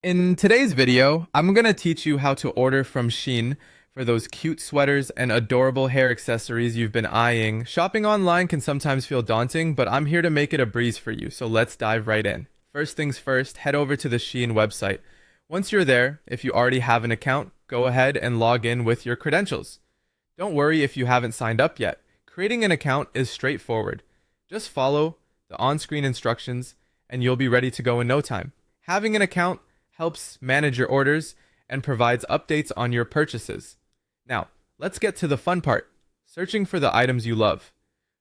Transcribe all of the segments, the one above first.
In today's video, I'm going to teach you how to order from SHEIN for those cute sweaters and adorable hair accessories you've been eyeing. Shopping online can sometimes feel daunting, but I'm here to make it a breeze for you, so let's dive right in. First things first, head over to the SHEIN website. Once you're there, if you already have an account, go ahead and log in with your credentials. Don't worry if you haven't signed up yet. Creating an account is straightforward. Just follow the on-screen instructions and you'll be ready to go in no time. Having an account helps manage your orders and provides updates on your purchases. Now, let's get to the fun part, searching for the items you love.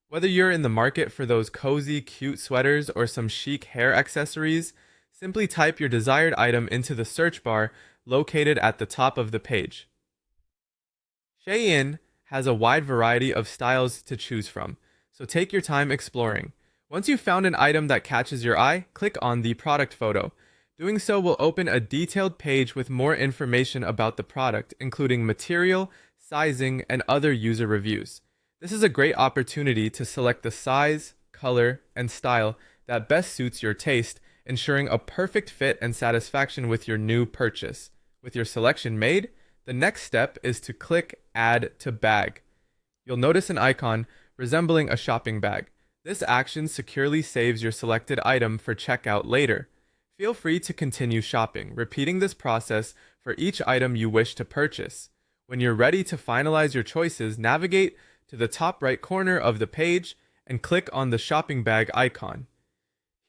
Whether you're in the market for those cozy, cute sweaters or some chic hair accessories, simply type your desired item into the search bar located at the top of the page. SHEIN has a wide variety of styles to choose from, so take your time exploring. Once you've found an item that catches your eye, click on the product photo. Doing so will open a detailed page with more information about the product, including material, sizing, and other user reviews. This is a great opportunity to select the size, color, and style that best suits your taste, ensuring a perfect fit and satisfaction with your new purchase. With your selection made, the next step is to click Add to Bag. You'll notice an icon resembling a shopping bag. This action securely saves your selected item for checkout later. Feel free to continue shopping, repeating this process for each item you wish to purchase. When you're ready to finalize your choices, navigate to the top right corner of the page and click on the shopping bag icon.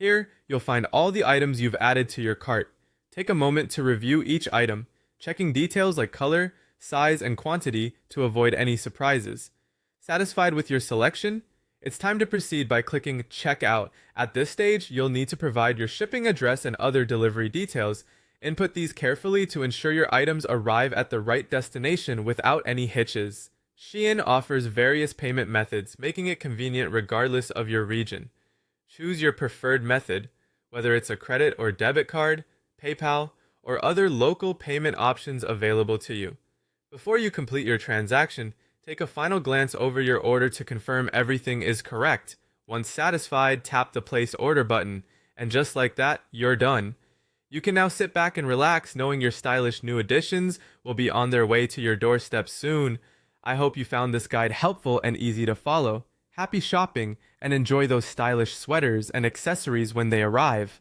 Here, you'll find all the items you've added to your cart. Take a moment to review each item, checking details like color, size, and quantity to avoid any surprises. Satisfied with your selection? It's time to proceed by clicking Checkout. At this stage, you'll need to provide your shipping address and other delivery details. Input these carefully to ensure your items arrive at the right destination without any hitches. SHEIN offers various payment methods, making it convenient regardless of your region. Choose your preferred method, whether it's a credit or debit card, PayPal, or other local payment options available to you. Before you complete your transaction, take a final glance over your order to confirm everything is correct. Once satisfied, tap the Place Order button, and just like that, you're done. You can now sit back and relax knowing your stylish new additions will be on their way to your doorstep soon. I hope you found this guide helpful and easy to follow. Happy shopping, and enjoy those stylish sweaters and accessories when they arrive.